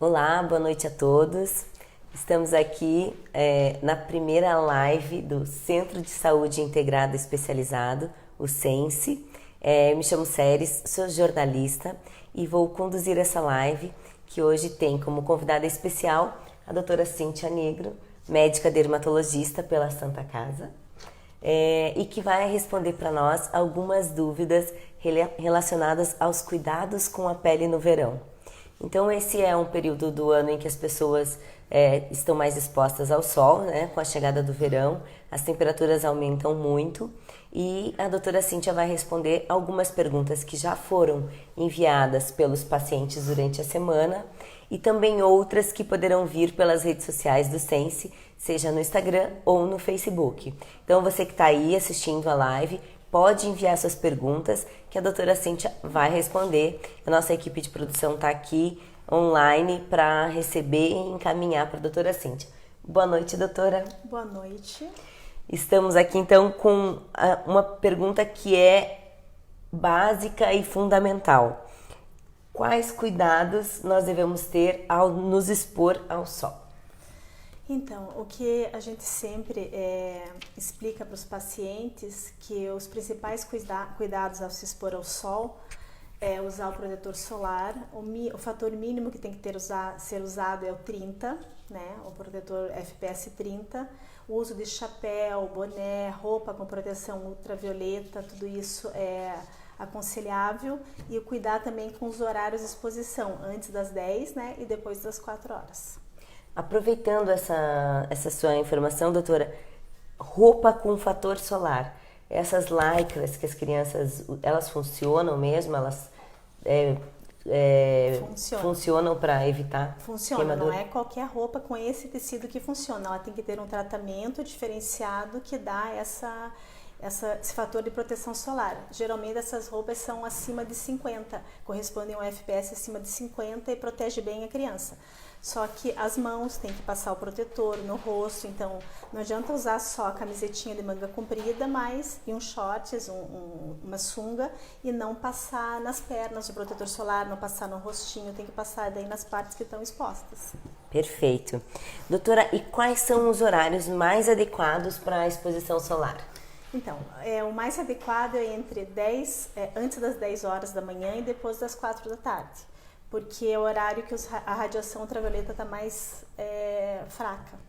Olá, boa noite a todos. Estamos aqui na primeira live do Centro de Saúde Integrado Especializado, o CENSE. Me chamo Séries, sou jornalista e vou conduzir essa live que hoje tem como convidada especial a doutora Cíntia Negro, médica dermatologista pela Santa Casa, e que vai responder para nós algumas dúvidas relacionadas aos cuidados com a pele no verão. Então esse é um período do ano em que as pessoas estão mais expostas ao sol, né? Com a chegada do verão, as temperaturas aumentam muito e a doutora Cíntia vai responder algumas perguntas que já foram enviadas pelos pacientes durante a semana e também outras que poderão vir pelas redes sociais do CENSE, seja no Instagram ou no Facebook. Então você que está aí assistindo a live, pode enviar suas perguntas que a doutora Cíntia vai responder. A nossa equipe de produção está aqui online para receber e encaminhar para a doutora Cíntia. Boa noite, doutora. Boa noite. Estamos aqui então com uma pergunta que é básica e fundamental. Quais cuidados nós devemos ter ao nos expor ao sol? Então, o que a gente sempre explica para os pacientes que os principais cuidados ao se expor ao sol é usar o protetor solar. O fator mínimo que tem que ser usado é o 30, né? O protetor FPS 30. O uso de chapéu, boné, roupa com proteção ultravioleta, tudo isso é aconselhável. E cuidar também com os horários de exposição, antes das 10, né? E depois das 4 horas. Aproveitando essa sua informação, doutora, roupa com fator solar, essas lycras que as crianças, elas funcionam mesmo? Elas funcionam para evitar queimadura? Não é qualquer roupa com esse tecido que funciona, ela tem que ter um tratamento diferenciado que dá esse fator de proteção solar. Geralmente essas roupas são acima de 50, correspondem a um FPS acima de 50 e protege bem a criança. Só que as mãos tem que passar o protetor no rosto, então não adianta usar só a camisetinha de manga comprida, e um shorts, uma sunga, e não passar nas pernas o protetor solar, não passar no rostinho, tem que passar daí nas partes que estão expostas. Perfeito. Doutora, e quais são os horários mais adequados para a exposição solar? Então, o mais adequado é antes das 10 horas da manhã e depois das 4 da tarde. Porque é o horário que a radiação ultravioleta está mais fraca.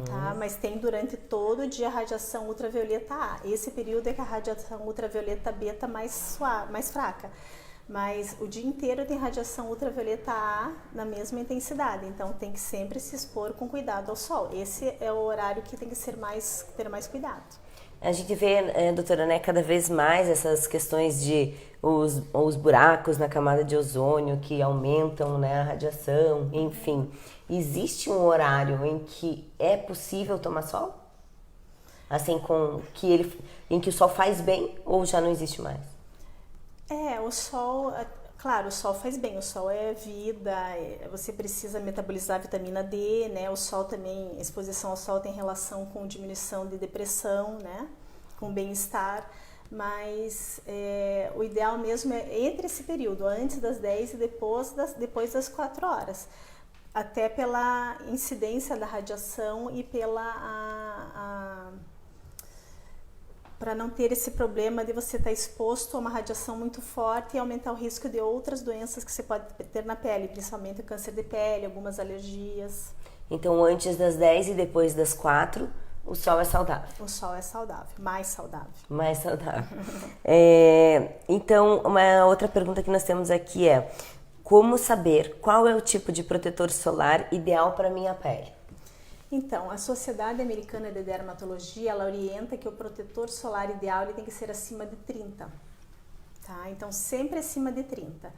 Tá? Mas tem durante todo o dia a radiação ultravioleta A. Esse período é que a radiação ultravioleta B está mais fraca. Mas o dia inteiro tem radiação ultravioleta A na mesma intensidade. Então tem que sempre se expor com cuidado ao sol. Esse é o horário que tem que ter mais cuidado. A gente vê, doutora, né, cada vez mais essas questões de os buracos na camada de ozônio que aumentam, né, a radiação, enfim. Existe um horário em que é possível tomar sol? Assim, em que o sol faz bem ou já não existe mais? O sol... Claro, o sol faz bem, o sol é vida, você precisa metabolizar a vitamina D, né? O sol também, a exposição ao sol tem relação com diminuição de depressão, né? Com bem-estar, mas o ideal mesmo é entre esse período, antes das 10 e depois das 4 horas, até pela incidência da radiação e para não ter esse problema de você estar exposto a uma radiação muito forte e aumentar o risco de outras doenças que você pode ter na pele, principalmente o câncer de pele, algumas alergias. Então, antes das 10 e depois das 4, o sol é saudável? O sol é saudável, mais saudável. Mais saudável. Então, uma outra pergunta que nós temos aqui é: como saber qual é o tipo de protetor solar ideal para a minha pele? Então, a Sociedade Americana de Dermatologia, ela orienta que o protetor solar ideal ele tem que ser acima de 30, tá? Então, sempre acima de 30.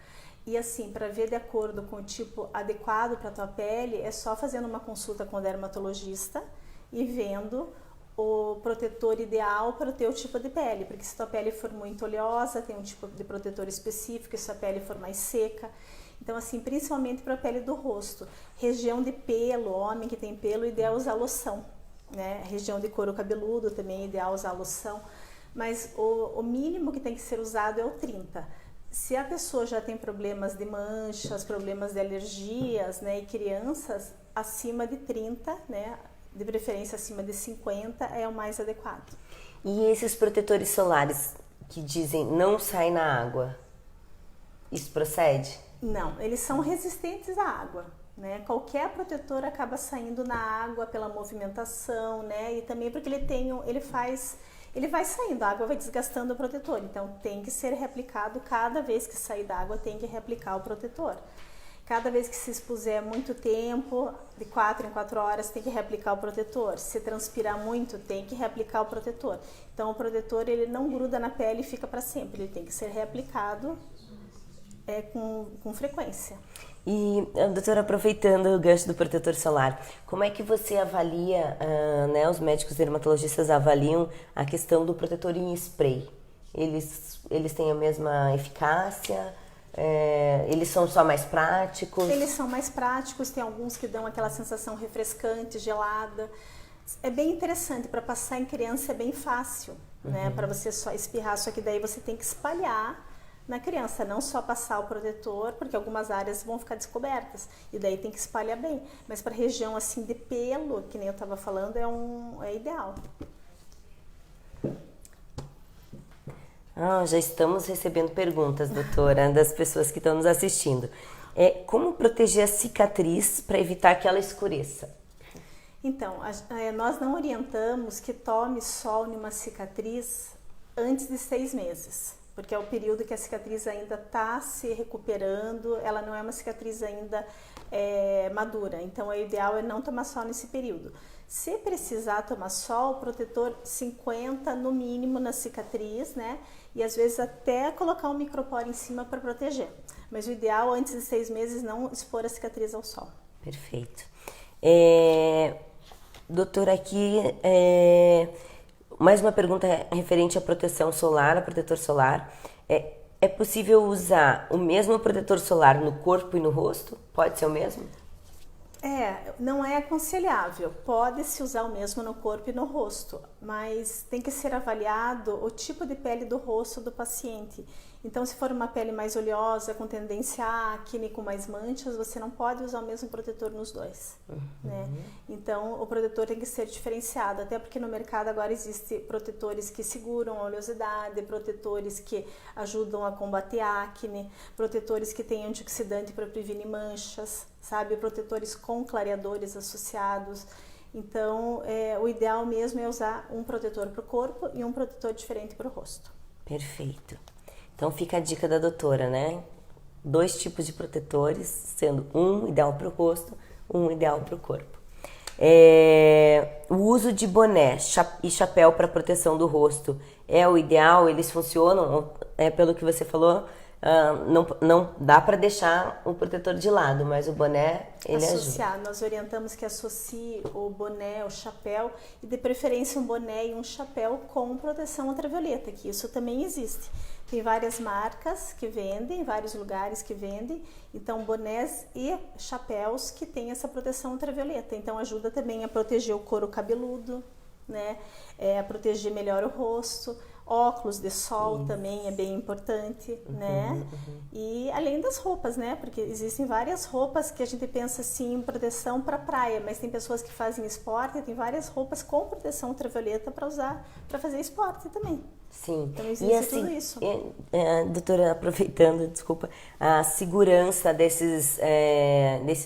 E assim, para ver de acordo com o tipo adequado para a tua pele, é só fazendo uma consulta com o dermatologista e vendo o protetor ideal para o teu tipo de pele, porque se tua pele for muito oleosa, tem um tipo de protetor específico, se a pele for mais seca. Então, assim, principalmente para a pele do rosto. Região de pelo, homem que tem pelo, ideal usar loção, né? Região de couro cabeludo também ideal usar loção. Mas o mínimo que tem que ser usado é o 30. Se a pessoa já tem problemas de manchas, problemas de alergias, né, e crianças, acima de 30, né, de preferência acima de 50, é o mais adequado. E esses protetores solares que dizem não sai na água, isso procede? Não, eles são resistentes à água, né? Qualquer protetor acaba saindo na água pela movimentação, né? E também porque ele vai saindo, a água vai desgastando o protetor, então tem que ser reaplicado cada vez que sair da água, tem que reaplicar o protetor. Cada vez que se expuser muito tempo, de 4 em 4 horas, tem que reaplicar o protetor. Se transpirar muito, tem que reaplicar o protetor. Então, o protetor ele não gruda na pele e fica para sempre, ele tem que ser reaplicado com frequência. E, doutora, aproveitando o gancho do protetor solar, como é que você avalia, né, os médicos dermatologistas avaliam a questão do protetor em spray? Eles têm a mesma eficácia? Eles são só mais práticos? Eles são mais práticos, tem alguns que dão aquela sensação refrescante, gelada. É bem interessante, para passar em criança é bem fácil, né? Para você só espirrar, só que daí você tem que espalhar na criança, não só passar o protetor, porque algumas áreas vão ficar descobertas, e daí tem que espalhar bem. Mas para região assim de pelo, que nem eu estava falando, é ideal. Já estamos recebendo perguntas, doutora, das pessoas que estão nos assistindo. Como proteger a cicatriz para evitar que ela escureça? Então, nós não orientamos que tome sol numa cicatriz antes de 6 meses, porque é o período que a cicatriz ainda está se recuperando, ela não é uma cicatriz ainda madura, então o ideal é não tomar sol nesse período. Se precisar tomar sol, protetor 50 no mínimo na cicatriz, né? E às vezes até colocar um micropore em cima para proteger. Mas o ideal, antes de 6 meses, não expor a cicatriz ao sol. Perfeito. Doutora, aqui mais uma pergunta referente à proteção solar, a protetor solar. É possível usar o mesmo protetor solar no corpo e no rosto? Pode ser o mesmo? Não é aconselhável. Pode-se usar o mesmo no corpo e no rosto, mas tem que ser avaliado o tipo de pele do rosto do paciente. Então, se for uma pele mais oleosa, com tendência a acne, com mais manchas, você não pode usar o mesmo protetor nos dois, né? Então, o protetor tem que ser diferenciado, até porque no mercado agora existem protetores que seguram a oleosidade, protetores que ajudam a combater acne, protetores que têm antioxidante para prevenir manchas, sabe? Protetores com clareadores associados. Então, o ideal mesmo é usar um protetor para o corpo e um protetor diferente para o rosto. Perfeito. Então fica a dica da doutora, né? 2 tipos de protetores, sendo um ideal para o rosto, um ideal para o corpo. O uso de boné e chapéu para proteção do rosto é o ideal? Eles funcionam? Pelo que você falou, não dá para deixar o protetor de lado, mas o boné, ele ajuda. Nós orientamos que associe o boné, o chapéu, e de preferência um boné e um chapéu com proteção ultravioleta, que isso também existe. Tem várias marcas que vendem, vários lugares que vendem, então bonés e chapéus que têm essa proteção ultravioleta. Então ajuda também a proteger o couro cabeludo, né? A proteger melhor o rosto. Óculos de sol também é bem importante, né? E além das roupas, né? Porque existem várias roupas que a gente pensa assim em proteção para praia, mas tem pessoas que fazem esporte e tem várias roupas com proteção ultravioleta para usar para fazer esporte também. Sim. Então existe tudo isso. Doutora, aproveitando, desculpa, a segurança desses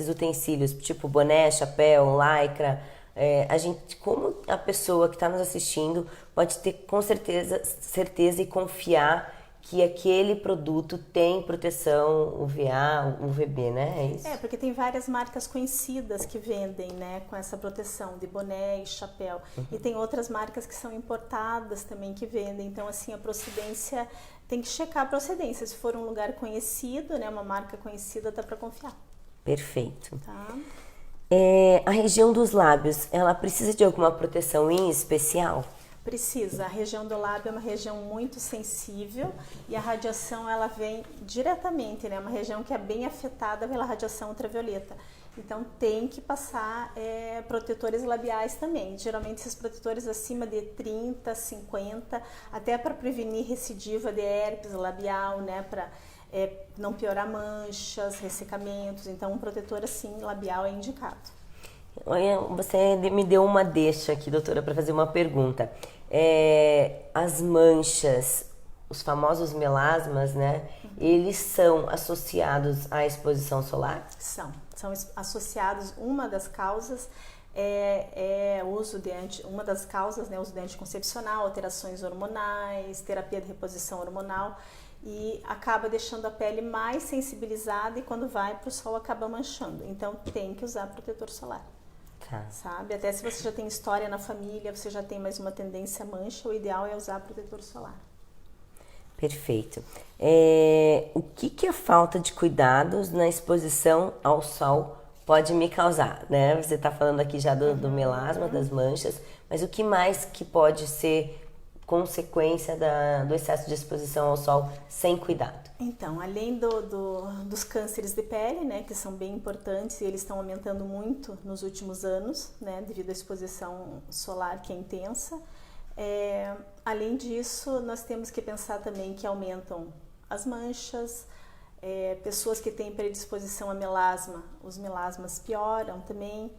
utensílios, tipo boné, chapéu, lycra, como a pessoa que está nos assistindo pode ter com certeza e confiar que aquele produto tem proteção UVA, UVB, né? É isso? Porque tem várias marcas conhecidas que vendem, né, com essa proteção de boné e chapéu. E tem outras marcas que são importadas também que vendem. Então, assim, a procedência, tem que checar a procedência. Se for um lugar conhecido, né, uma marca conhecida, dá para confiar. Perfeito. Tá? A região dos lábios, ela precisa de alguma proteção em especial? Precisa. A região do lábio é uma região muito sensível e a radiação ela vem diretamente, né? É uma região que é bem afetada pela radiação ultravioleta. Então tem que passar protetores labiais também. Geralmente esses protetores acima de 30, 50, até para prevenir recidiva de herpes labial, né? Para não piorar manchas, ressecamentos. Então, um protetor assim labial é indicado. Olha, você me deu uma deixa aqui, doutora, para fazer uma pergunta. As manchas, os famosos melasmas, né? Eles são associados à exposição solar? São associados. Uma das causas é o uso uma das causas, né, o uso de anticoncepcional, alterações hormonais, terapia de reposição hormonal, e acaba deixando a pele mais sensibilizada e quando vai para o sol acaba manchando. Então tem que usar protetor solar. Tá. Sabe? Até se você já tem história na família, você já tem mais uma tendência à mancha, o ideal é usar protetor solar. Perfeito. O que a falta de cuidados na exposição ao sol pode me causar, né? Você está falando aqui já do melasma, das manchas, mas o que mais que pode ser consequência do excesso de exposição ao sol sem cuidado? Então, além dos cânceres de pele, né, que são bem importantes e eles estão aumentando muito nos últimos anos, né, devido à exposição solar que é intensa, além disso, nós temos que pensar também que aumentam as manchas, pessoas que têm predisposição a melasma, os melasmas pioram também.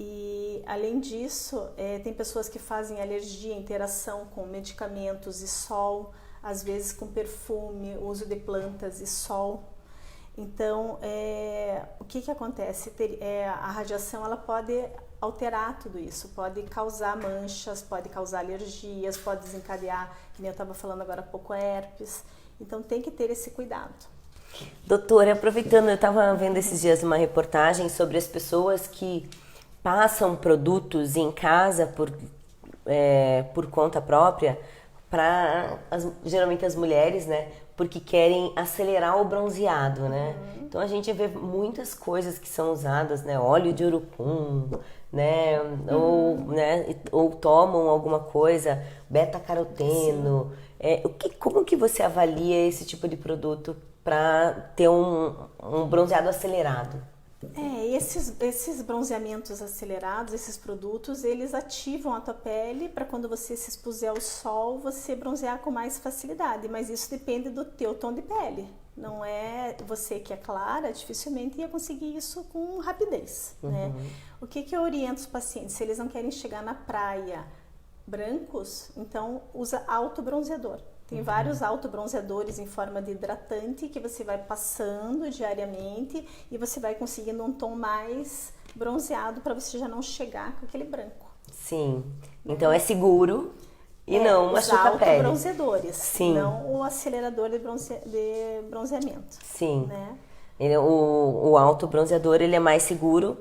E além disso, tem pessoas que fazem alergia, interação com medicamentos e sol, às vezes com perfume, uso de plantas e sol. Então, o que acontece? A radiação ela pode alterar tudo isso, pode causar manchas, pode causar alergias, pode desencadear, que nem eu estava falando agora há pouco, herpes. Então, tem que ter esse cuidado. Doutora, aproveitando, eu estava vendo esses dias uma reportagem sobre as pessoas que passam produtos em casa por conta própria, geralmente as mulheres, né? Porque querem acelerar o bronzeado, né? Então a gente vê muitas coisas que são usadas, né? Óleo de urucum, né? Ou tomam alguma coisa, beta-caroteno. Como que você avalia esse tipo de produto para ter um bronzeado acelerado? Esses bronzeamentos acelerados, esses produtos, eles ativam a tua pele para quando você se expuser ao sol, você bronzear com mais facilidade, mas isso depende do teu tom de pele. Não é você que é clara, dificilmente ia conseguir isso com rapidez, né? O que eu oriento os pacientes? Se eles não querem chegar na praia brancos, então usa autobronzeador. Tem vários autobronzeadores em forma de hidratante que você vai passando diariamente e você vai conseguindo um tom mais bronzeado para você já não chegar com aquele branco. Sim. Então é seguro e não machuca a pele. Os autobronzeadores, sim, não o acelerador de bronzeamento. Sim. Né? O autobronzeador ele é mais seguro.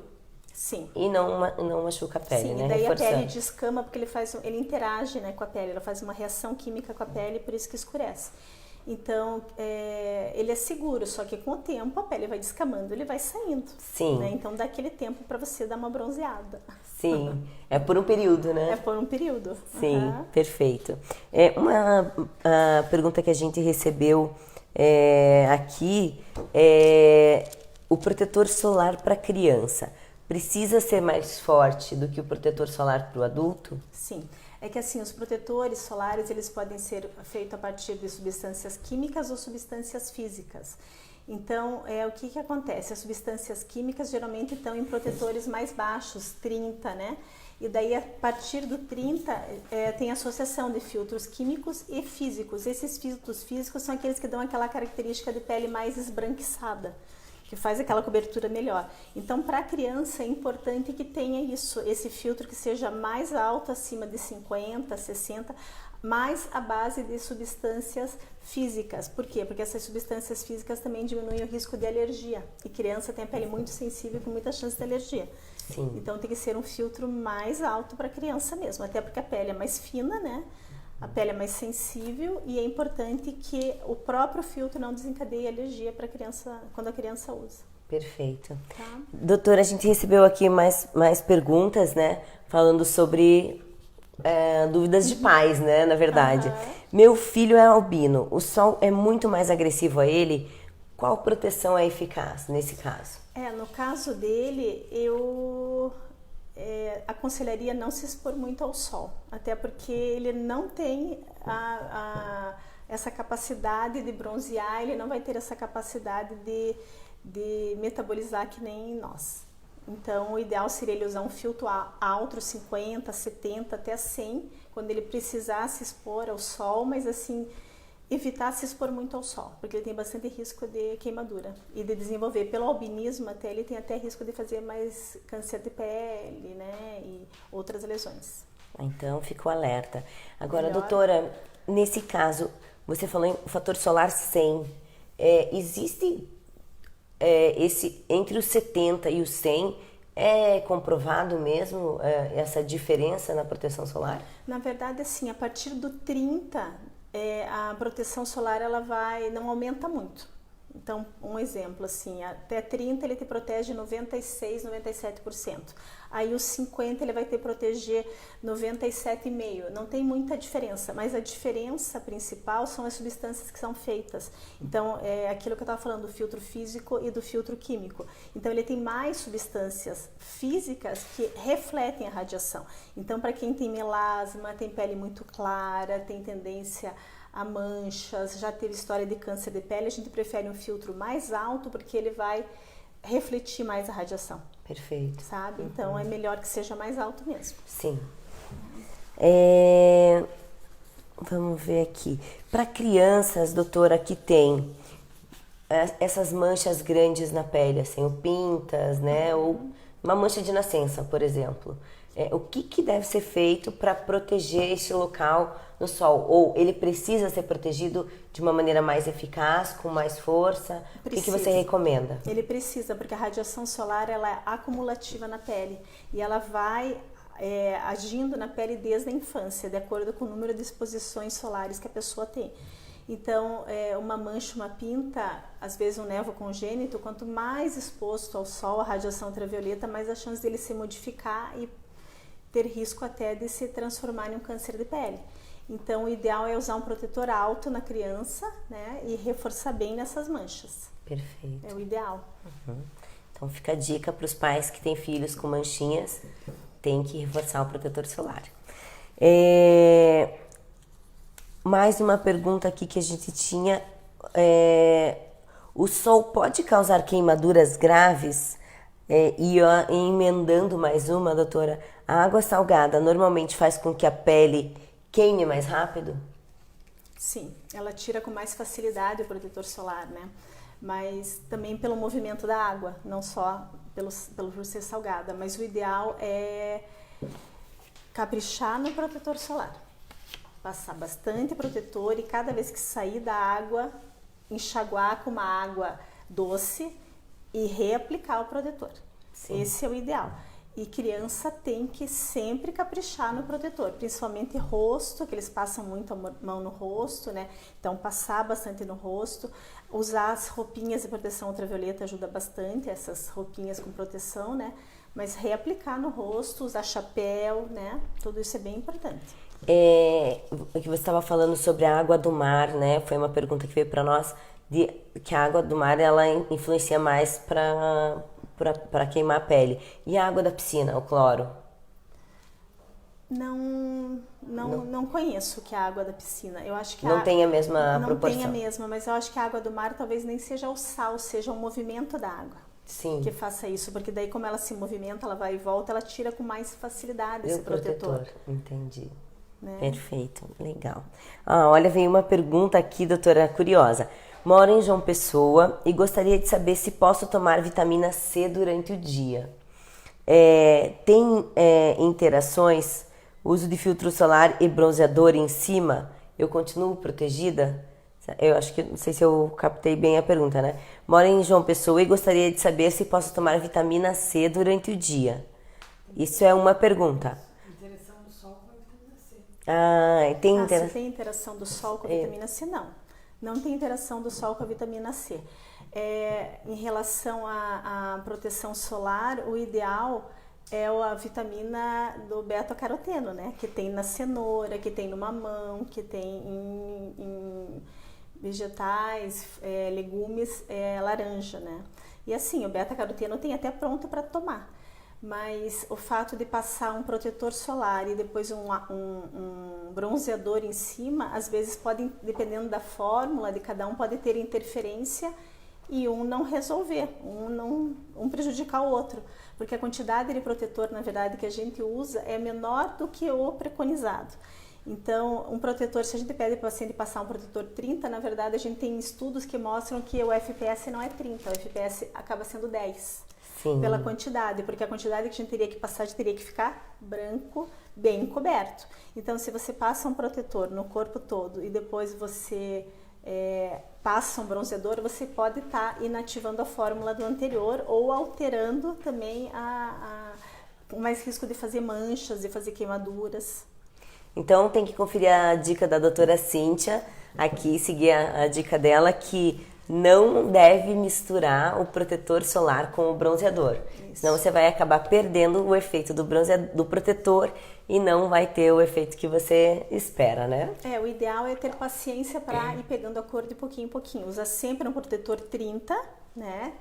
Sim. E não machuca a pele, sim, né? E daí reforçando. A pele descama porque ele interage, né, com a pele, ela faz uma reação química com a pele, por isso que escurece. Então, ele é seguro, só que com o tempo a pele vai descamando, ele vai saindo. Sim. Né? Então, dá aquele tempo para você dar uma bronzeada. Sim, é por um período, né? É por um período. Sim, perfeito. Uma pergunta que a gente recebeu aqui o protetor solar para criança precisa ser mais forte do que o protetor solar para o adulto? Sim. É que assim, os protetores solares, eles podem ser feitos a partir de substâncias químicas ou substâncias físicas. Então, o que acontece? As substâncias químicas geralmente estão em protetores mais baixos, 30, né? E daí, a partir do 30, tem associação de filtros químicos e físicos. Esses filtros físicos são aqueles que dão aquela característica de pele mais esbranquiçada, que faz aquela cobertura melhor. Então, para a criança é importante que tenha esse filtro que seja mais alto, acima de 50, 60, mais a base de substâncias físicas. Por quê? Porque essas substâncias físicas também diminuem o risco de alergia. E criança tem a pele muito sensível com muita chance de alergia. Sim. Então, tem que ser um filtro mais alto para a criança mesmo, até porque a pele é mais fina, né? A pele é mais sensível e é importante que o próprio filtro não desencadeie alergia para a criança quando a criança usa. Perfeito. Tá. Doutora, a gente recebeu aqui mais perguntas, né? Falando sobre dúvidas de pais, né? Na verdade. Meu filho é albino. O sol é muito mais agressivo a ele. Qual proteção é eficaz nesse caso? No caso dele, eu aconselharia não se expor muito ao sol, até porque ele não tem essa capacidade de bronzear, ele não vai ter essa capacidade de metabolizar que nem nós. Então, o ideal seria ele usar um filtro alto, 50, 70, até 100, quando ele precisar se expor ao sol, mas assim, evitar se expor muito ao sol, porque ele tem bastante risco de queimadura e de desenvolver. Pelo albinismo, até ele tem até risco de fazer mais câncer de pele, né, e outras lesões. Então, fico alerta. Agora, Melhor. doutora, nesse caso, você falou em fator solar 100. Existe esse entre os 70 e os 100, é comprovado mesmo essa diferença na proteção solar? Na verdade, assim, a partir do 30, a proteção solar ela não aumenta muito. Então, um exemplo, assim, até 30 ele te protege 96, 97%. Aí os 50 ele vai te proteger 97,5%. Não tem muita diferença, mas a diferença principal são as substâncias que são feitas. Então, é aquilo que eu estava falando, do filtro físico e do filtro químico. Então, ele tem mais substâncias físicas que refletem a radiação. Então, para quem tem melasma, tem pele muito clara, tem tendência a manchas, já teve história de câncer de pele, a gente prefere um filtro mais alto porque ele vai refletir mais a radiação. Perfeito. Sabe? Então é melhor que seja mais alto mesmo. Sim. Vamos ver aqui. Para crianças, doutora, que tem essas manchas grandes na pele, assim, ou pintas, né? Ou uma mancha de nascença, por exemplo. O que deve ser feito para proteger esse local no sol? Ou ele precisa ser protegido de uma maneira mais eficaz, com mais força? O que você recomenda? Ele precisa, porque a radiação solar ela é acumulativa na pele e ela vai agindo na pele desde a infância, de acordo com o número de exposições solares que a pessoa tem. Então, uma mancha, uma pinta, às vezes um névoa congênito, quanto mais exposto ao sol, a radiação ultravioleta, mais a chance dele se modificar e ter risco até de se transformar em um câncer de pele. Então, o ideal é usar um protetor alto na criança, né, e reforçar bem nessas manchas. Perfeito. É o ideal. Então, fica a dica para os pais que têm filhos com manchinhas, tem que reforçar o protetor solar. Mais uma pergunta aqui que a gente tinha. O sol pode causar queimaduras graves? E emendando mais uma, doutora, a água salgada normalmente faz com que a pele queime mais rápido? Sim, ela tira com mais facilidade o protetor solar, né? Mas também pelo movimento da água, não só por ser salgada, mas o ideal é caprichar no protetor solar. Passar bastante protetor e cada vez que sair da água, enxaguar com uma água doce e reaplicar o protetor. Sim. Esse é o ideal. E criança tem que sempre caprichar no protetor, principalmente rosto, que eles passam muito a mão no rosto, né? Então, passar bastante no rosto. Usar as roupinhas de proteção ultravioleta ajuda bastante, essas roupinhas com proteção, né? Mas reaplicar no rosto, usar chapéu, né? Tudo isso é bem importante. O que você estava falando sobre a água do mar, né? Foi uma pergunta que veio para nós, que a água do mar ela influencia mais para queimar a pele. E a água da piscina, o cloro? Não conheço que é a água da piscina. Eu acho que não tem a mesma proporção. Não tem a mesma, mas eu acho que a água do mar talvez nem seja o sal, seja o movimento da água. Sim. Que faça isso, porque daí como ela se movimenta, ela vai e volta, ela tira com mais facilidade esse protetor. Entendi. Né? Perfeito, legal. Olha, veio uma pergunta aqui, doutora, curiosa. Moro em João Pessoa e gostaria de saber se posso tomar vitamina C durante o dia. Tem interações? Uso de filtro solar e bronzeador em cima? Eu continuo protegida? Eu acho que, não sei se eu captei bem a pergunta, né? Moro em João Pessoa e gostaria de saber se posso tomar vitamina C durante o dia. Isso é uma pergunta. Interação do sol com a vitamina C. Se tem interação do sol com a vitamina C, não. Não tem interação do sol com a vitamina C. Em relação à proteção solar, o ideal é a vitamina do beta-caroteno, né? Que tem na cenoura, que tem no mamão, que tem em vegetais, legumes, laranja, né? E assim, o beta-caroteno tem até pronto para tomar. mas o fato de passar um protetor solar e depois um bronzeador em cima, às vezes pode, dependendo da fórmula de cada um, pode ter interferência e um não resolver, um prejudicar o outro, porque a quantidade de protetor, na verdade, que a gente usa é menor do que o preconizado. Então, um protetor, se a gente pede para o paciente passar um protetor 30, na verdade, a gente tem estudos que mostram que o FPS não é 30, o FPS acaba sendo 10. Sim. Pela quantidade, porque a quantidade que a gente teria que passar, a gente teria que ficar branco, bem coberto. Então, se você passa um protetor no corpo todo e depois você passa um bronzeador, você pode estar inativando a fórmula do anterior ou alterando também com mais risco de fazer manchas, de fazer queimaduras. Então tem que conferir a dica da doutora Cíntia aqui, seguir a dica dela, que não deve misturar o protetor solar com o bronzeador. Isso. Senão você vai acabar perdendo o efeito do protetor e não vai ter o efeito que você espera, né? O ideal é ter paciência para ir pegando a cor de pouquinho em pouquinho. Usa sempre um protetor 30, né,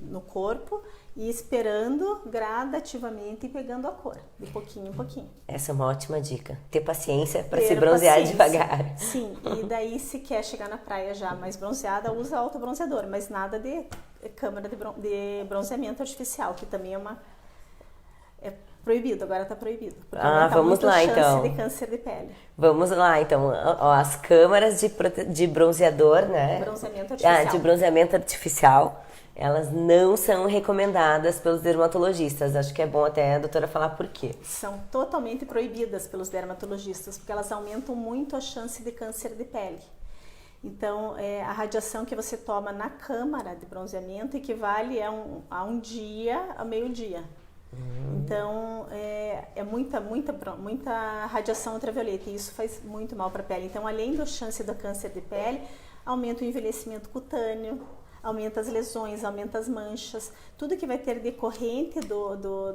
no corpo, e esperando gradativamente e pegando a cor, de pouquinho em pouquinho. Essa é uma ótima dica. Ter paciência para se bronzear devagar. Sim, e daí se quer chegar na praia já mais bronzeada, usa autobronzeador, mas nada de câmara de bronzeamento artificial, que também é proibido, agora está proibido. Vamos lá então. De câncer de pele. Vamos lá então. As câmaras de bronzeador, né? Bronzeamento artificial. De bronzeamento artificial, elas não são recomendadas pelos dermatologistas. Acho que é bom até a doutora falar por quê. São totalmente proibidas pelos dermatologistas, porque elas aumentam muito a chance de câncer de pele. Então, a radiação que você toma na câmara de bronzeamento equivale a um dia, a meio-dia. Então, é muita radiação ultravioleta e isso faz muito mal para a pele. Então, além da chance do câncer de pele, aumenta o envelhecimento cutâneo, aumenta as lesões, aumenta as manchas. Tudo que vai ter decorrente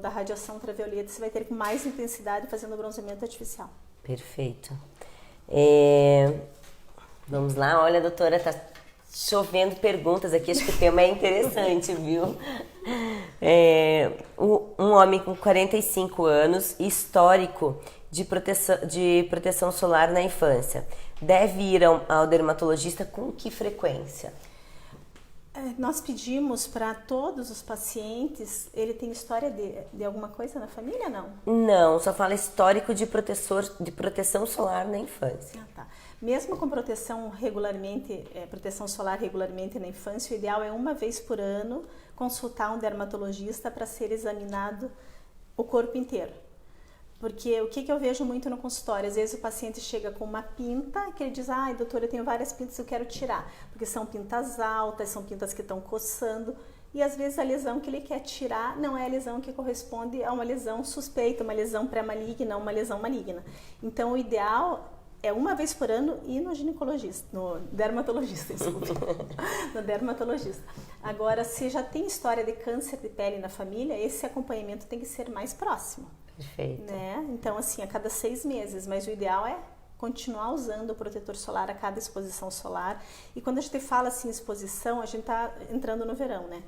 da radiação ultravioleta, você vai ter com mais intensidade fazendo bronzeamento artificial. Perfeito. Vamos lá, olha, doutora, tá chovendo perguntas aqui, acho que o tema é interessante, viu? Um homem com 45 anos, histórico de proteção solar na infância, deve ir ao dermatologista com que frequência? Nós pedimos para todos os pacientes, ele tem história de alguma coisa na família, não? Não, só fala histórico de proteção solar na infância. Tá. Mesmo com proteção solar regularmente na infância, o ideal é uma vez por ano consultar um dermatologista para ser examinado o corpo inteiro. Porque o que eu vejo muito no consultório, às vezes o paciente chega com uma pinta que ele diz, doutora, eu tenho várias pintas que eu quero tirar, porque são pintas altas, são pintas que estão coçando, e às vezes a lesão que ele quer tirar não é a lesão que corresponde a uma lesão suspeita, uma lesão pré-maligna, uma lesão maligna. Então o ideal é uma vez por ano ir no ginecologista, no dermatologista, desculpe, no dermatologista. Agora, se já tem história de câncer de pele na família, esse acompanhamento tem que ser mais próximo. Perfeito. Né? Então, assim, a cada 6 meses, mas o ideal é continuar usando o protetor solar a cada exposição solar. E quando a gente fala assim exposição, a gente está entrando no verão, né?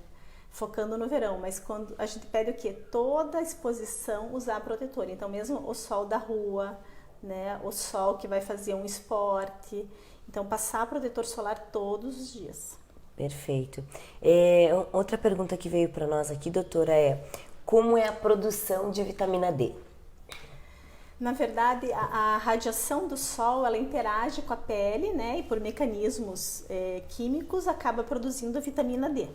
Focando no verão, mas quando a gente pede o quê? Toda exposição usar protetor. Então, mesmo o sol da rua, né? O sol que vai fazer um esporte. Então, passar protetor solar todos os dias. Perfeito. Outra pergunta que veio para nós aqui, doutora, como é a produção de vitamina D? Na verdade, a radiação do sol, ela interage com a pele, né? E por mecanismos químicos acaba produzindo a vitamina D.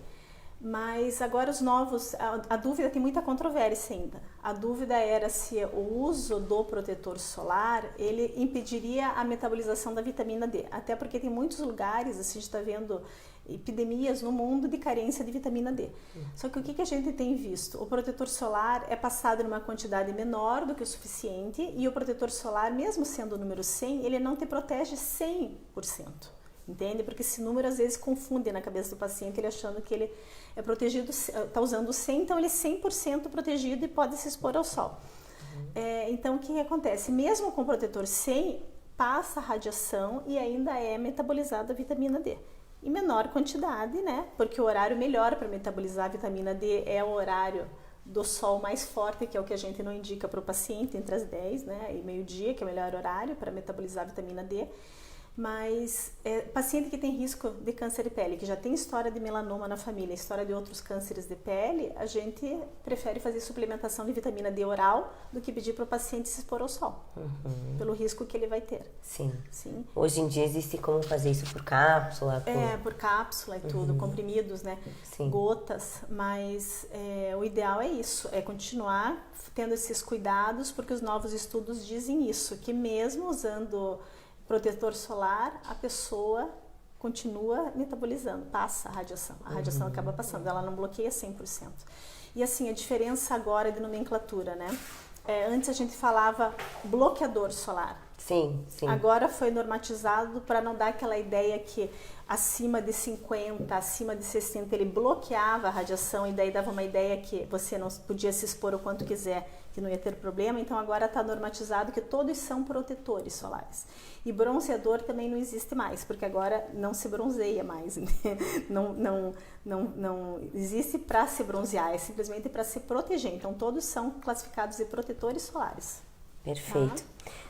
Mas agora os novos, a dúvida, tem muita controvérsia ainda. A dúvida era se o uso do protetor solar, ele impediria a metabolização da vitamina D. Até porque tem muitos lugares, assim, a gente está vendo epidemias no mundo de carência de vitamina D. Só que o que a gente tem visto? O protetor solar é passado numa quantidade menor do que o suficiente e o protetor solar, mesmo sendo o número 100, ele não te protege 100%. Entende? Porque esse número às vezes confunde na cabeça do paciente, ele achando que ele é protegido, está usando 100, então ele é 100% protegido e pode se expor ao sol. Então o que acontece? Mesmo com o protetor 100, passa a radiação e ainda é metabolizada a vitamina D. Em menor quantidade, né? Porque o horário melhor para metabolizar a vitamina D é o horário do sol mais forte, que é o que a gente não indica para o paciente, entre as 10, né, e meio-dia, que é o melhor horário para metabolizar a vitamina D. Mas paciente que tem risco de câncer de pele, que já tem história de melanoma na família, história de outros cânceres de pele, a gente prefere fazer suplementação de vitamina D oral do que pedir para o paciente se expor ao sol, pelo risco que ele vai ter. Sim. Sim. Hoje em dia existe como fazer isso por cápsula? Por cápsula e tudo, comprimidos, né? Sim. Gotas, mas o ideal é isso, é continuar tendo esses cuidados, porque os novos estudos dizem isso, que mesmo usando protetor solar, a pessoa continua metabolizando, passa a radiação acaba passando, ela não bloqueia 100%. E assim, a diferença agora de nomenclatura, né? Antes a gente falava bloqueador solar. Sim. Agora foi normatizado para não dar aquela ideia que acima de 50, acima de 60 ele bloqueava a radiação e daí dava uma ideia que você não podia se expor o quanto quiser, que não ia ter problema. Então agora está normatizado que todos são protetores solares. E bronzeador também não existe mais, porque agora não se bronzeia mais. Não existe para se bronzear, é simplesmente para se proteger. Então todos são classificados de protetores solares. Perfeito.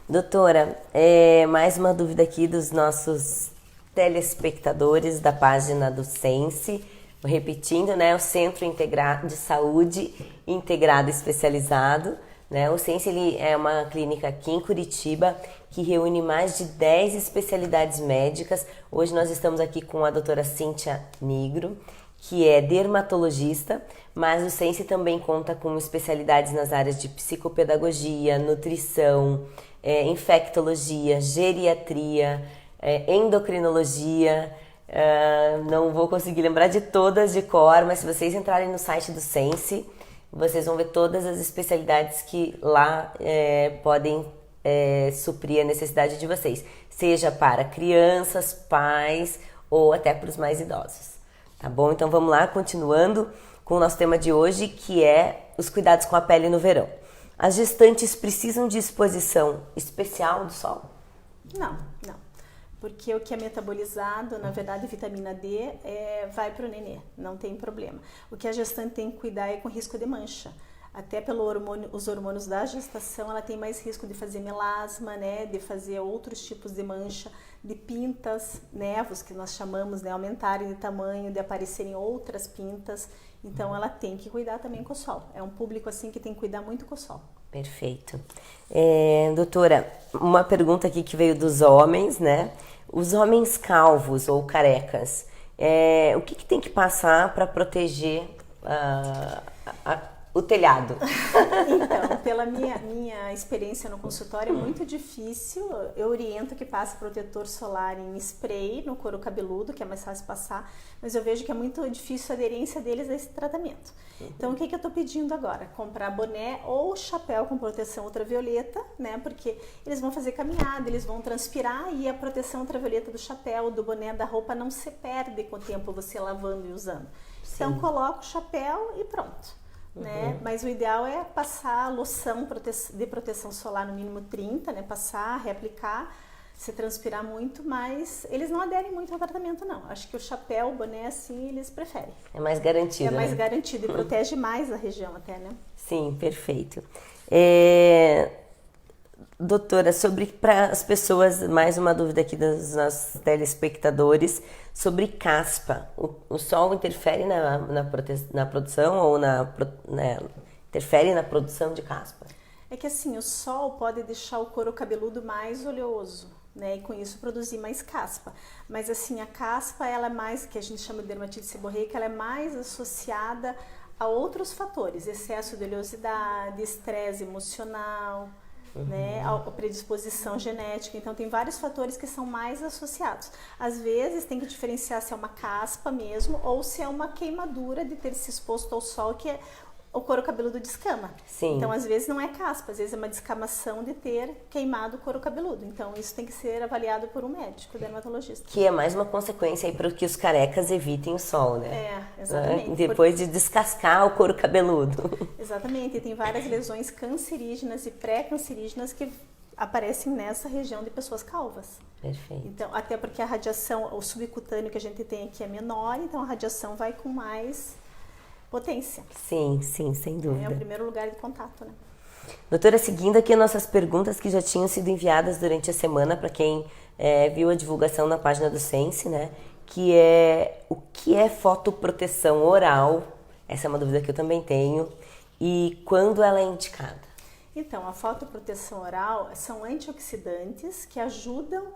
Doutora, mais uma dúvida aqui dos nossos telespectadores da página do Sense. Repetindo, né, o Centro Integrado de Saúde Integrado Especializado, né? O Sense ele é uma clínica aqui em Curitiba que reúne mais de 10 especialidades médicas. Hoje nós estamos aqui com a doutora Cíntia Nigro, que é dermatologista, mas o Sense também conta com especialidades nas áreas de psicopedagogia, nutrição, infectologia, geriatria, endocrinologia. Não vou conseguir lembrar de todas de cor, mas se vocês entrarem no site do Sense, vocês vão ver todas as especialidades que lá podem suprir a necessidade de vocês, seja para crianças, pais ou até para os mais idosos. Tá bom? Então vamos lá, continuando com o nosso tema de hoje, que é os cuidados com a pele no verão. As gestantes precisam de exposição especial do sol? Não. Porque o que é metabolizado, na verdade, vitamina D, vai para o nenê, não tem problema. O que a gestante tem que cuidar é com risco de mancha. Até os hormônios da gestação, ela tem mais risco de fazer melasma, né, de fazer outros tipos de mancha, de pintas, nevos, que nós chamamos, né, aumentarem de tamanho, de aparecerem outras pintas. Então, ela tem que cuidar também com o sol. É um público assim que tem que cuidar muito com o sol. Perfeito. Doutora, uma pergunta aqui que veio dos homens, né? Os homens calvos ou carecas, o que tem que passar para proteger o telhado? Então, pela minha experiência no consultório, é muito difícil. Eu oriento que passe protetor solar em spray no couro cabeludo, que é mais fácil passar, mas eu vejo que é muito difícil a aderência deles a esse tratamento. Então, o que eu estou pedindo agora? Comprar boné ou chapéu com proteção ultravioleta, né? Porque eles vão fazer caminhada, eles vão transpirar e a proteção ultravioleta do chapéu, do boné, da roupa não se perde com o tempo você lavando e usando. Sim. Então, coloca o chapéu e pronto. Né? Mas o ideal é passar loção de proteção solar no mínimo 30, né? Passar, reaplicar, se transpirar muito, mas eles não aderem muito ao tratamento não. Acho que o chapéu, o boné, assim, eles preferem. É mais garantido, mais garantido e protege mais a região até, né? Sim, perfeito. Doutora, para as pessoas, mais uma dúvida aqui dos nossos telespectadores, sobre caspa. O sol interfere na produção ou interfere na produção de caspa? É que assim, o sol pode deixar o couro cabeludo mais oleoso, né? E com isso produzir mais caspa. Mas assim, a caspa, ela é mais, que a gente chama de dermatite seborreica, ela é mais associada a outros fatores, excesso de oleosidade, estresse emocional, né, a predisposição genética. Então tem vários fatores que são mais associados. Às vezes tem que diferenciar se é uma caspa mesmo ou se é uma queimadura de ter se exposto ao sol, que o couro cabeludo descama. Sim. Então às vezes não é caspa, às vezes é uma descamação de ter queimado o couro cabeludo. Então isso tem que ser avaliado por um médico, dermatologista. Que é mais uma consequência aí para que os carecas evitem o sol, né? Exatamente. Depois de descascar o couro cabeludo. Exatamente, e tem várias lesões cancerígenas e pré-cancerígenas que aparecem nessa região de pessoas calvas. Perfeito. Então, até porque a radiação, o subcutâneo que a gente tem aqui é menor, então a radiação vai com mais potência. Sim, sim, sem É o dúvida. primeiro lugar de contato, né? Doutora, seguindo aqui nossas perguntas que já tinham sido enviadas durante a semana para quem viu a divulgação na página do Sense, né? Que é o que é fotoproteção oral? Essa é uma dúvida que eu também tenho. E quando ela é indicada? Então, a fotoproteção oral são antioxidantes que ajudam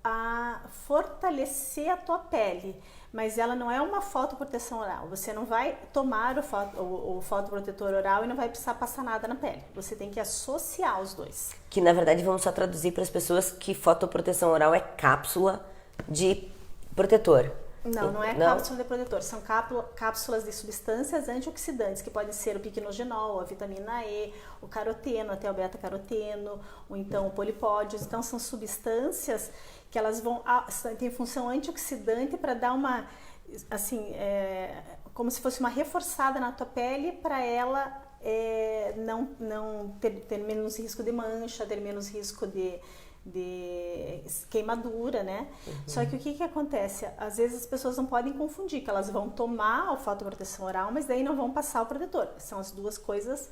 a fortalecer a tua pele, mas ela não é uma fotoproteção oral. Você não vai tomar o fotoprotetor oral e não vai precisar passar nada na pele. Você tem que associar os dois. Que na verdade vamos só traduzir para as pessoas que fotoproteção oral é cápsula de protetor. Não, não é cápsula de protetor, são cápsulas de substâncias antioxidantes, que podem ser o piquenogenol, a vitamina E, o caroteno, até o beta-caroteno, ou então o polipódios. Então são substâncias que elas têm função antioxidante para dar uma, assim, como se fosse uma reforçada na tua pele para ela não ter menos risco de mancha, ter menos risco de queimadura, né? Só que o que acontece? Às vezes as pessoas não podem confundir, que elas vão tomar a fotoproteção oral, mas daí não vão passar o protetor. São as duas coisas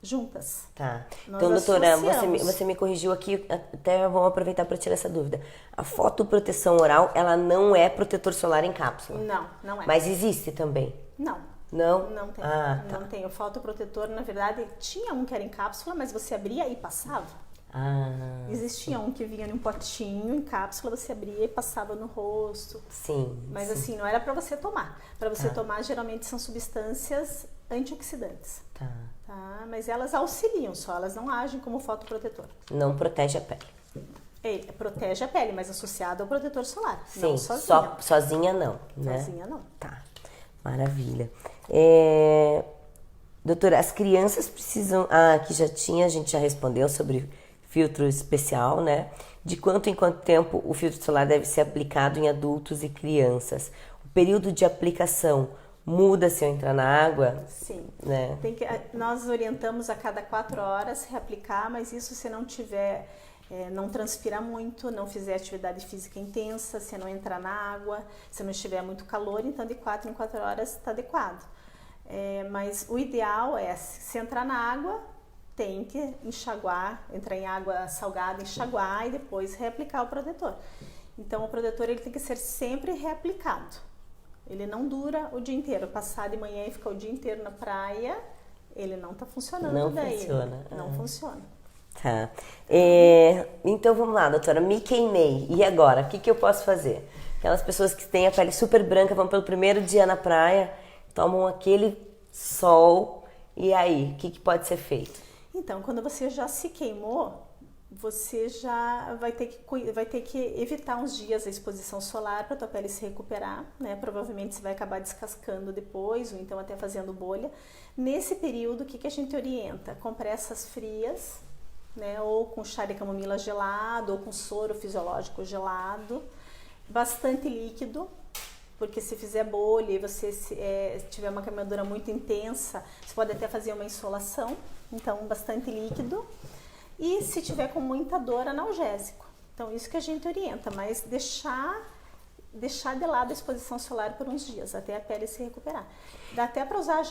juntas. Tá. Nós Então, doutora, associamos. você me corrigiu aqui, até vamos aproveitar para tirar essa dúvida. A fotoproteção oral, ela não é protetor solar em cápsula? Não, não é. Mas existe também? Não. Não? Não tem. Ah, tá. Não tem. O fotoprotetor, na verdade, tinha um que era em cápsula, mas você abria e passava. Ah, Existia um que vinha num potinho, em cápsula, você abria e passava no rosto. sim. Mas sim. assim, não era para você tomar. Para você tomar, geralmente são substâncias antioxidantes. Tá. Tá? Mas elas auxiliam só, elas não agem como fotoprotetor. Não protege a pele. Ele protege a pele, mas associado ao protetor solar. Sim, não sozinha. sozinha não, né? Sozinha não. Tá, maravilha. Doutora, as crianças precisam... Ah, aqui a gente já respondeu sobre filtro especial, né? De quanto em quanto tempo o filtro solar deve ser aplicado em adultos e crianças? O período de aplicação muda se eu entrar na água? Sim. Né? Nós orientamos a cada 4 horas reaplicar, mas isso se não tiver... não transpirar muito, não fizer atividade física intensa, se não entrar na água, se não estiver muito calor, então de 4 em 4 horas está adequado. Mas o ideal é, se entrar na água, tem que enxaguar, entrar em água salgada, enxaguar e depois reaplicar o protetor. Então o protetor ele tem que ser sempre reaplicado. Ele não dura o dia inteiro. Passar de manhã e ficar o dia inteiro na praia, ele não está funcionando Não daí. funciona. Não funciona. Tá. Então vamos lá, doutora. Me queimei. E agora? O que eu posso fazer? Aquelas pessoas que têm a pele super branca, vão pelo primeiro dia na praia, tomam aquele sol. E aí? O que pode ser feito? Então, quando você já se queimou, você já vai ter que evitar uns dias a exposição solar para a tua pele se recuperar, né? Provavelmente você vai acabar descascando depois, ou então até fazendo bolha. Nesse período, o que a gente orienta? Compressas frias, né? Ou com chá de camomila gelado, ou com soro fisiológico gelado. Bastante líquido, porque se fizer bolha e você tiver uma queimadura muito intensa, você pode até fazer uma insolação. Então, bastante líquido. E se tiver com muita dor, analgésico. Então, isso que a gente orienta, mas deixar de lado a exposição solar por uns dias, até a pele se recuperar. Dá até para usar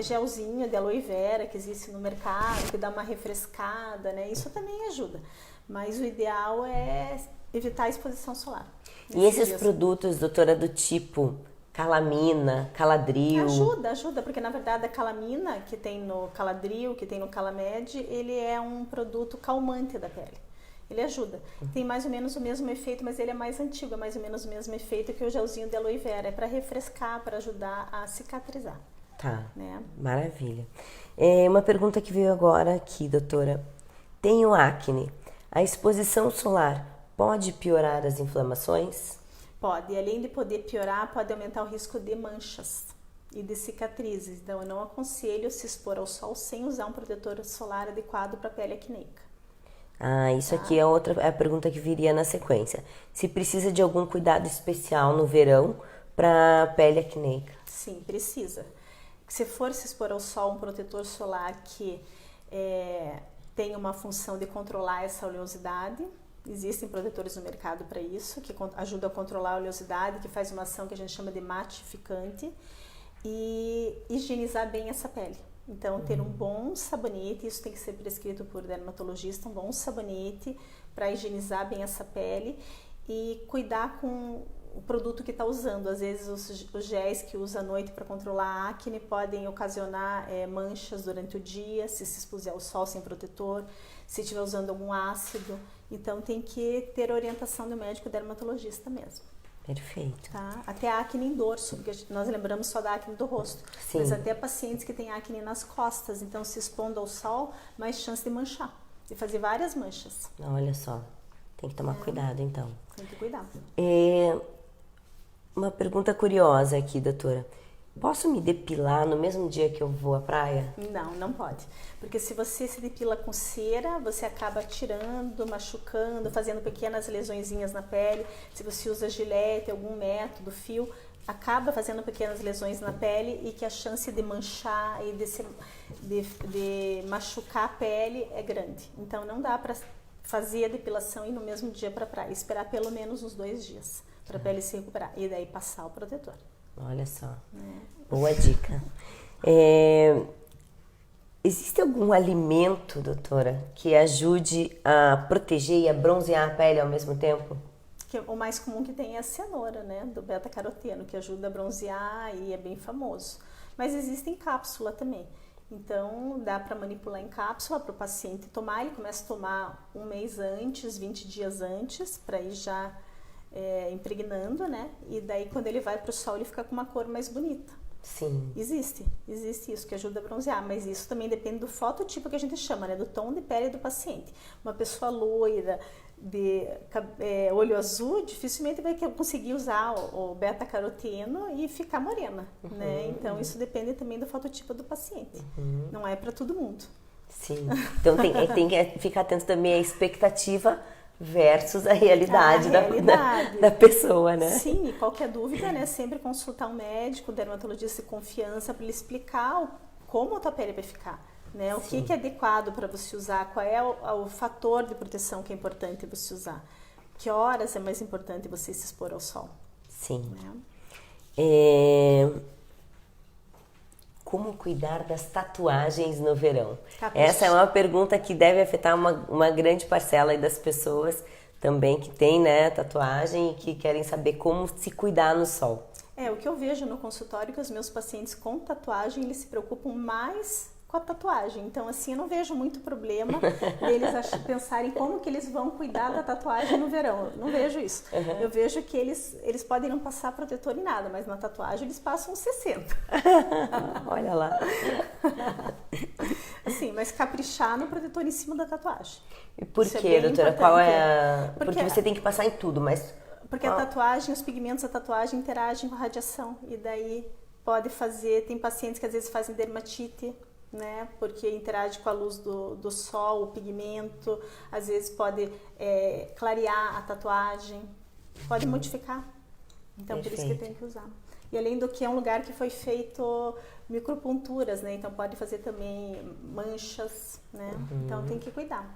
gelzinho de aloe vera, que existe no mercado, que dá uma refrescada, né? Isso também ajuda. Mas o ideal é evitar a exposição solar. E esses produtos, doutora, do tipo calamina, caladril? Ajuda, porque na verdade a calamina que tem no caladril, que tem no calamed, ele é um produto calmante da pele. Ele ajuda. Tem mais ou menos o mesmo efeito, mas ele é mais antigo, é mais ou menos o mesmo efeito que o gelzinho de aloe vera. É para refrescar, para ajudar a cicatrizar. Tá, né? Maravilha. Uma pergunta que veio agora aqui, doutora. Tenho acne. A exposição solar pode piorar as inflamações? Pode. E além de poder piorar, pode aumentar o risco de manchas e de cicatrizes. Então, eu não aconselho se expor ao sol sem usar um protetor solar adequado para a pele acneica. Ah, isso aqui é a pergunta que viria na sequência. Se precisa de algum cuidado especial no verão para a pele acneica? Sim, precisa. Se for se expor ao sol, um protetor solar que tem uma função de controlar essa oleosidade. Existem protetores no mercado para isso, que ajudam a controlar a oleosidade, que faz uma ação que a gente chama de matificante. e higienizar bem essa pele. Então, ter um bom sabonete, isso tem que ser prescrito por dermatologista, um bom sabonete para higienizar bem essa pele e cuidar com o produto que está usando. Às vezes os géis que usa à noite para controlar a acne podem ocasionar manchas durante o dia, se expuser ao sol sem protetor, se estiver usando algum ácido. Então tem que ter orientação do médico dermatologista mesmo. Perfeito. Tá? Até a acne em dorso, porque nós lembramos só da acne do rosto. Sim. Mas até pacientes que têm acne nas costas, então se expondo ao sol, mais chance de manchar, de fazer várias manchas. Olha só, tem que tomar cuidado então. Tem que cuidar. Uma pergunta curiosa aqui, doutora. Posso me depilar no mesmo dia que eu vou à praia? Não, não pode. Porque se você se depila com cera, você acaba tirando, machucando, fazendo pequenas lesõezinhas na pele. Se você usa gilete, algum método, fio, acaba fazendo pequenas lesões na pele e que a chance de manchar e de machucar a pele é grande. Então não dá para fazer a depilação e ir no mesmo dia para a praia. Esperar pelo menos uns 2 dias para a pele se recuperar e daí passar o protetor. Olha só, boa dica. Existe algum alimento, doutora, que ajude a proteger e a bronzear a pele ao mesmo tempo? O mais comum que tem é a cenoura, né, do beta-caroteno, que ajuda a bronzear e é bem famoso. Mas existem cápsula também. Então, dá para manipular em cápsula para o paciente tomar. Ele começa a tomar 1 mês antes, 20 dias antes, para ir já impregnando, né? E daí, quando ele vai para o sol, ele fica com uma cor mais bonita. Sim. Existe isso que ajuda a bronzear, mas isso também depende do fototipo que a gente chama, né? Do tom de pele do paciente. Uma pessoa loira, de olho azul, dificilmente vai conseguir usar o beta-caroteno e ficar morena, né? Então, isso depende também do fototipo do paciente. Não é para todo mundo. Sim. Então, tem que ficar atento também à expectativa versus a realidade, da pessoa, né? Sim, e qualquer dúvida, né? Sempre consultar um médico, dermatologista de confiança para ele explicar como a tua pele vai ficar, né? O que é adequado para você usar, qual é o fator de proteção que é importante você usar, que horas é mais importante você se expor ao sol. Sim. Né? Como cuidar das tatuagens no verão? Capricho. Essa é uma pergunta que deve afetar uma grande parcela aí das pessoas também que tem, né, tatuagem e que querem saber como se cuidar no sol. O que eu vejo no consultório é que os meus pacientes com tatuagem, eles se preocupam mais com a tatuagem. Então, assim, eu não vejo muito problema deles pensarem como que eles vão cuidar da tatuagem no verão. Eu não vejo isso. Eu vejo que eles podem não passar protetor em nada, mas na tatuagem eles passam 60. Olha lá. Assim, mas caprichar no protetor em cima da tatuagem. E por quê, doutora? Importante. Qual é Porque você tem que passar em tudo, mas... Porque a tatuagem, os pigmentos da tatuagem interagem com a radiação. E daí pode fazer... Tem pacientes que às vezes fazem dermatite, né? Porque interage com a luz do sol, o pigmento. Às vezes pode clarear a tatuagem. Pode modificar. Então, Perfeito. por isso que tem que usar. E além do que é um lugar que foi feito microponturas, né? Então pode fazer também manchas, né? Então tem que cuidar.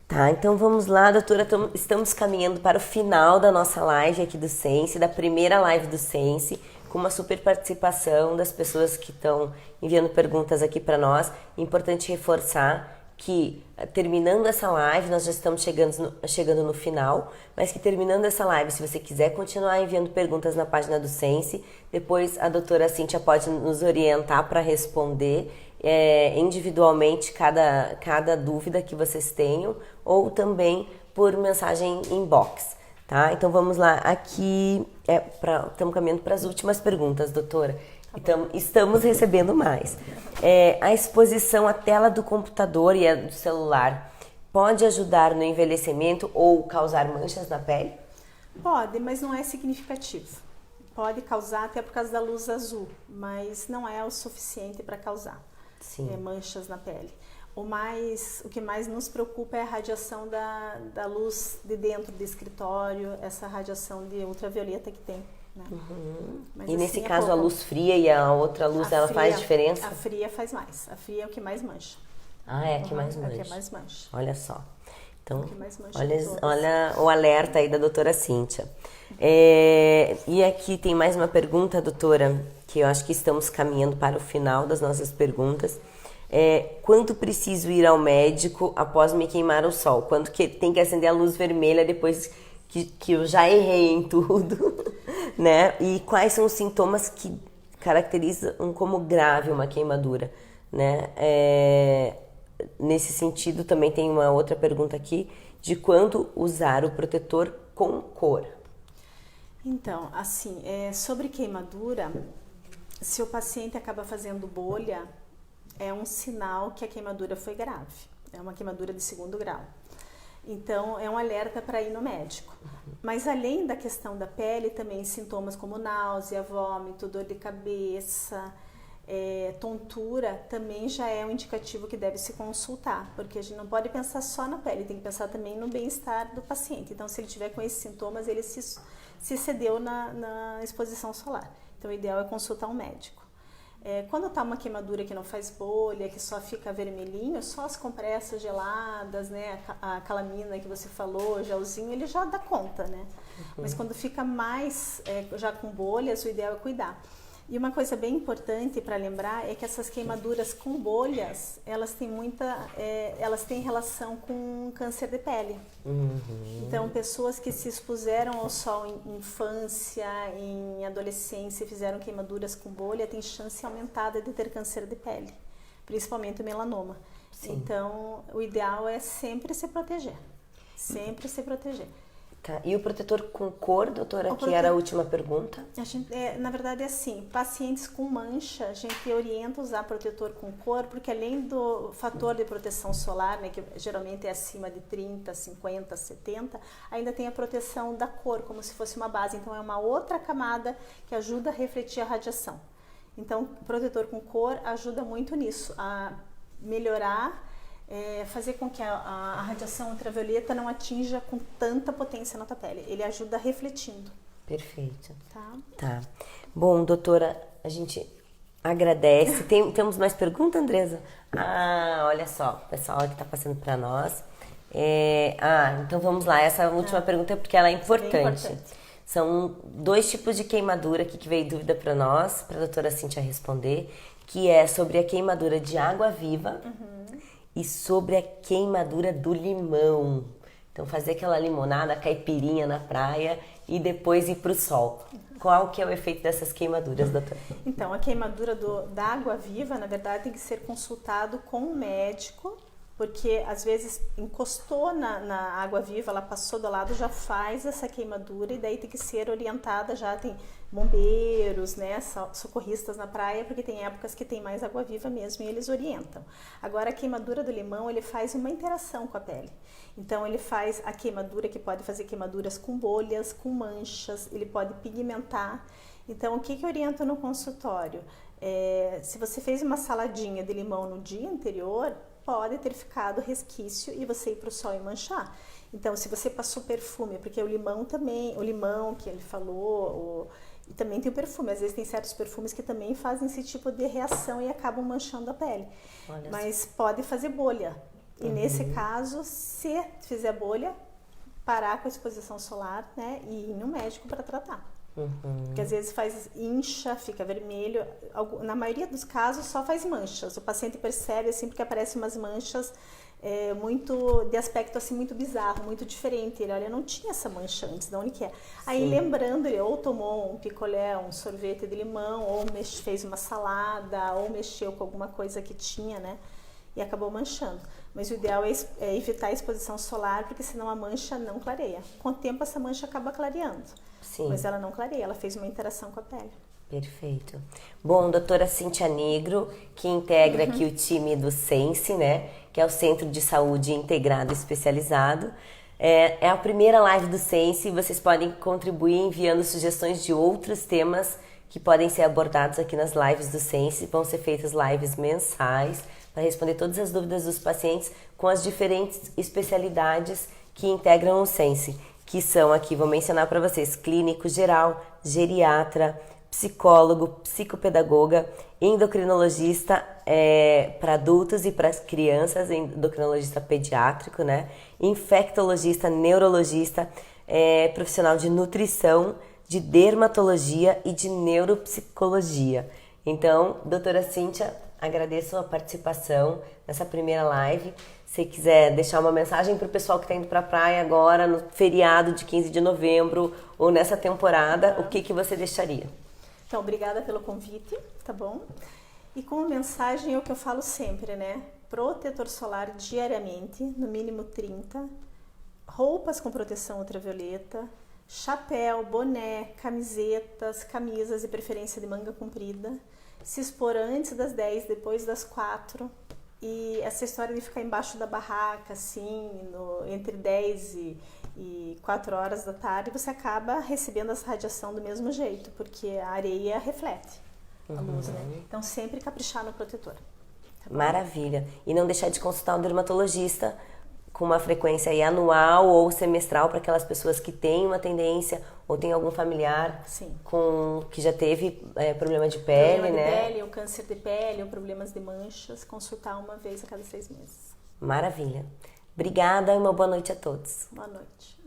Tá, então vamos lá, doutora. Estamos caminhando para o final da nossa live aqui do Sense, da primeira live do Sense, com uma super participação das pessoas que estão enviando perguntas aqui para nós. Importante reforçar que, terminando essa live, nós já estamos chegando no final, mas que terminando essa live, se você quiser continuar enviando perguntas na página do Sense, depois a doutora Cíntia pode nos orientar para responder individualmente cada dúvida que vocês tenham, ou também por mensagem inbox, tá? Então vamos lá, aqui estamos caminhando para as últimas perguntas, doutora. Então, estamos recebendo mais. A exposição à tela do computador e a do celular pode ajudar no envelhecimento ou causar manchas na pele? Pode, mas não é significativo. Pode causar até por causa da luz azul, mas não é o suficiente para causar manchas na pele. O que mais nos preocupa é a radiação da luz de dentro do escritório, essa radiação de ultravioleta que tem. Né? Mas, e assim, nesse caso a luz fria e a outra luz, ela faz diferença? A fria faz mais. A fria é o que mais mancha. Ah, é a que mais mancha. É a que mais mancha. Olha só. Então, que mais mancha olha, de todas. olha o alerta aí da doutora Cíntia. E aqui tem mais uma pergunta, doutora, que eu acho que estamos caminhando para o final das nossas perguntas. Quando preciso ir ao médico após me queimar o sol? Quando que tem que acender a luz vermelha depois que eu já errei em tudo, né? E quais são os sintomas que caracterizam como grave uma queimadura, né? Nesse sentido, também tem uma outra pergunta aqui, de quando usar o protetor com cor. Então, assim, sobre queimadura, se o paciente acaba fazendo bolha, é um sinal que a queimadura foi grave. É uma queimadura de 2º grau. Então, é um alerta para ir no médico. Mas além da questão da pele, também sintomas como náusea, vômito, dor de cabeça, tontura, também já é um indicativo que deve se consultar, porque a gente não pode pensar só na pele, tem que pensar também no bem-estar do paciente. Então, se ele tiver com esses sintomas, ele se excedeu na exposição solar. Então, o ideal é consultar um médico. Quando está uma queimadura que não faz bolha, que só fica vermelhinho, só as compressas geladas, né, a calamina que você falou, o gelzinho, ele já dá conta, né? Mas quando fica mais já com bolhas, o ideal é cuidar. E uma coisa bem importante para lembrar é que essas queimaduras com bolhas, elas têm relação com câncer de pele. Então, pessoas que se expuseram ao sol em infância, em adolescência e fizeram queimaduras com bolha, têm chance aumentada de ter câncer de pele, principalmente o melanoma. Sim. Então, o ideal é sempre se proteger. Sempre se proteger. Tá. E o protetor com cor, doutora, que era a última pergunta? Na verdade é assim, pacientes com mancha, a gente orienta a usar protetor com cor, porque além do fator de proteção solar, né, que geralmente é acima de 30, 50, 70, ainda tem a proteção da cor, como se fosse uma base. Então é uma outra camada que ajuda a refletir a radiação. Então o protetor com cor ajuda muito nisso, a melhorar, fazer com que a radiação ultravioleta não atinja com tanta potência na tua pele. Ele ajuda refletindo. Perfeito. Tá. Bom, doutora, a gente agradece. Temos mais perguntas, Andresa? Olha só, o pessoal que está passando para nós. Então vamos lá. Essa última pergunta é porque ela é importante. São 2 tipos de queimadura aqui que veio dúvida para nós, para a doutora Cíntia responder, que é sobre a queimadura de água-viva e sobre a queimadura do limão. Então, fazer aquela limonada, caipirinha na praia e depois ir para o sol. Qual que é o efeito dessas queimaduras, doutora? Então, a queimadura da água-viva, na verdade, tem que ser consultado com um médico, porque às vezes encostou na água-viva, ela passou do lado, já faz essa queimadura e daí tem que ser orientada, já tem bombeiros, né, socorristas na praia, porque tem épocas que tem mais água-viva mesmo e eles orientam. Agora, a queimadura do limão, ele faz uma interação com a pele. Então, ele faz a queimadura, que pode fazer queimaduras com bolhas, com manchas, ele pode pigmentar. Então, o que eu oriento no consultório? Se você fez uma saladinha de limão no dia anterior, pode ter ficado resquício e você ir para o sol e manchar. Então, se você passou perfume, porque o limão que ele falou, e também tem o perfume. Às vezes tem certos perfumes que também fazem esse tipo de reação e acabam manchando a pele. Mas pode fazer bolha. E nesse caso, se fizer bolha, parar com a exposição solar, né, e ir no médico para tratar. Porque às vezes incha, fica vermelho. Na maioria dos casos só faz manchas. O paciente percebe assim porque aparecem umas manchas muito de aspecto assim muito bizarro, muito diferente. Ele olha, não tinha essa mancha antes, de onde que é? Aí lembrando, ele ou tomou um picolé, um sorvete de limão, ou fez uma salada, ou mexeu com alguma coisa que tinha, né? E acabou manchando. Mas o ideal é evitar a exposição solar, porque senão a mancha não clareia. Com o tempo essa mancha acaba clareando. Sim. Mas ela não clareia, ela fez uma interação com a pele. Perfeito. Bom, doutora Cíntia Negro, que integra aqui o time do Sense, né? Que é o Centro de Saúde Integrado Especializado. É a primeira live do Sense e vocês podem contribuir enviando sugestões de outros temas que podem ser abordados aqui nas lives do Sense. Vão ser feitas lives mensais para responder todas as dúvidas dos pacientes com as diferentes especialidades que integram o Sense, que são aqui, vou mencionar para vocês, clínico geral, geriatra, psicólogo, psicopedagoga, endocrinologista para adultos e para crianças, endocrinologista pediátrico, né? Infectologista, neurologista, profissional de nutrição, de dermatologia e de neuropsicologia. Então, doutora Cíntia, agradeço a participação nessa primeira live. Se quiser deixar uma mensagem para o pessoal que está indo para a praia agora, no feriado de 15 de novembro ou nessa temporada, o que você deixaria? Então, obrigada pelo convite, tá bom? E como mensagem é o que eu falo sempre, né? Protetor solar diariamente, no mínimo 30, roupas com proteção ultravioleta, chapéu, boné, camisetas, camisas de preferência de manga comprida, se expor antes das 10, depois das 4, e essa história de ficar embaixo da barraca, assim, entre 10 e 4 horas da tarde, você acaba recebendo essa radiação do mesmo jeito, porque a areia reflete a luz, né? Então, sempre caprichar no protetor. Tá bom? Maravilha. E não deixar de consultar um dermatologista com uma frequência aí anual ou semestral para aquelas pessoas que têm uma tendência ou tem algum familiar que já teve problema de pele, problema né? de pele, ou câncer de pele, ou problemas de manchas, consultar uma vez a cada 6 meses. Maravilha. Obrigada e uma boa noite a todos. Boa noite.